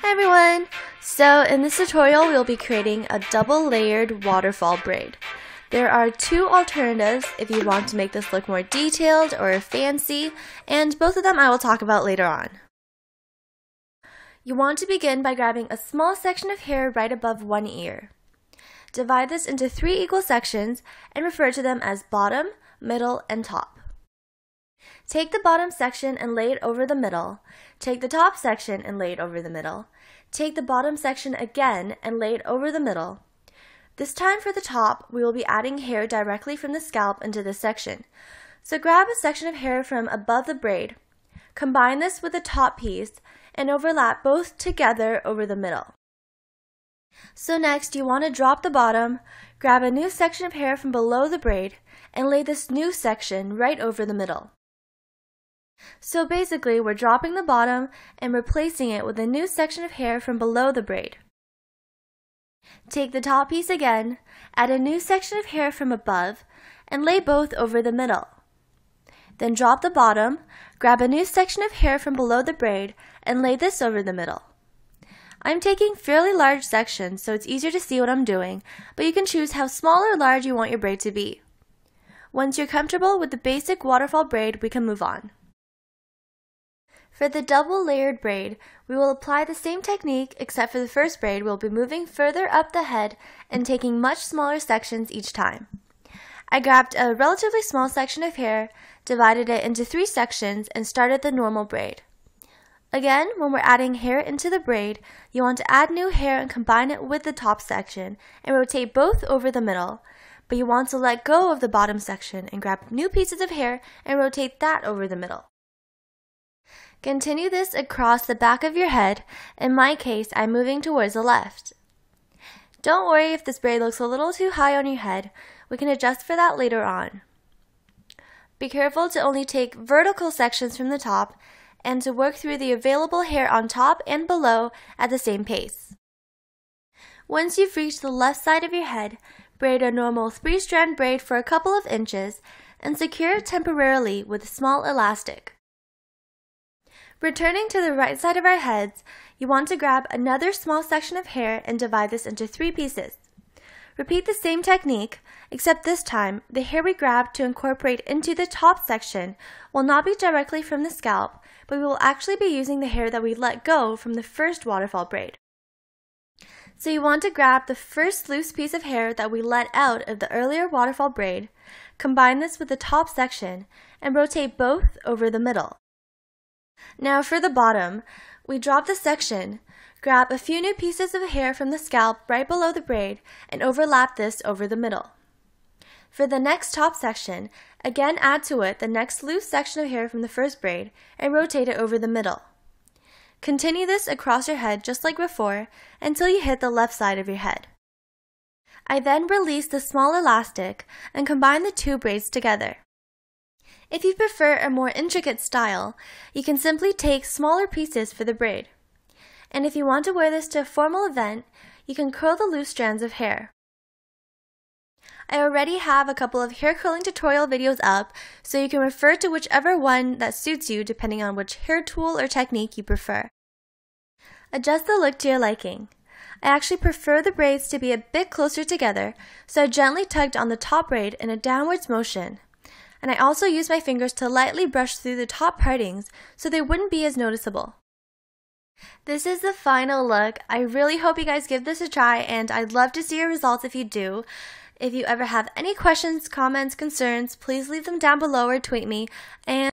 Hi everyone! So in this tutorial we will be creating a double layered waterfall braid. There are two alternatives if you want to make this look more detailed or fancy, and both of them I will talk about later on. You want to begin by grabbing a small section of hair right above one ear. Divide this into 3 equal sections and refer to them as bottom, middle, and top. Take the bottom section and lay it over the middle. Take the top section and lay it over the middle. Take the bottom section again and lay it over the middle. This time for the top, we will be adding hair directly from the scalp into this section. So grab a section of hair from above the braid, combine this with the top piece, and overlap both together over the middle. So next, you want to drop the bottom, grab a new section of hair from below the braid, and lay this new section right over the middle. So basically, we're dropping the bottom and replacing it with a new section of hair from below the braid. Take the top piece again, add a new section of hair from above, and lay both over the middle. Then drop the bottom, grab a new section of hair from below the braid, and lay this over the middle. I'm taking fairly large sections so it's easier to see what I'm doing, but you can choose how small or large you want your braid to be. Once you're comfortable with the basic waterfall braid, we can move on. For the double layered braid, we will apply the same technique except for the first braid we'll be moving further up the head and taking much smaller sections each time. I grabbed a relatively small section of hair, divided it into 3 sections, and started the normal braid. Again, when we're adding hair into the braid, you want to add new hair and combine it with the top section and rotate both over the middle, but you want to let go of the bottom section and grab new pieces of hair and rotate that over the middle. Continue this across the back of your head. In my case, I'm moving towards the left. Don't worry if this braid looks a little too high on your head. We can adjust for that later on. Be careful to only take vertical sections from the top and to work through the available hair on top and below at the same pace. Once you've reached the left side of your head, braid a normal 3-strand braid for a couple of inches and secure it temporarily with a small elastic. Returning to the right side of our heads, you want to grab another small section of hair and divide this into 3 pieces. Repeat the same technique, except this time, the hair we grabbed to incorporate into the top section will not be directly from the scalp, but we will actually be using the hair that we let go from the first waterfall braid. So you want to grab the first loose piece of hair that we let out of the earlier waterfall braid, combine this with the top section, and rotate both over the middle. Now for the bottom, we drop the section, grab a few new pieces of hair from the scalp right below the braid, and overlap this over the middle. For the next top section, again add to it the next loose section of hair from the first braid and rotate it over the middle. Continue this across your head just like before until you hit the left side of your head. I then release the small elastic and combine the 2 braids together. If you prefer a more intricate style, you can simply take smaller pieces for the braid. And if you want to wear this to a formal event, you can curl the loose strands of hair. I already have a couple of hair curling tutorial videos up, so you can refer to whichever one that suits you depending on which hair tool or technique you prefer. Adjust the look to your liking. I actually prefer the braids to be a bit closer together, so I gently tugged on the top braid in a downwards motion. And I also used my fingers to lightly brush through the top partings so they wouldn't be as noticeable. This is the final look. I really hope you guys give this a try, and I'd love to see your results if you do. If you ever have any questions, comments, concerns, please leave them down below or tweet me. And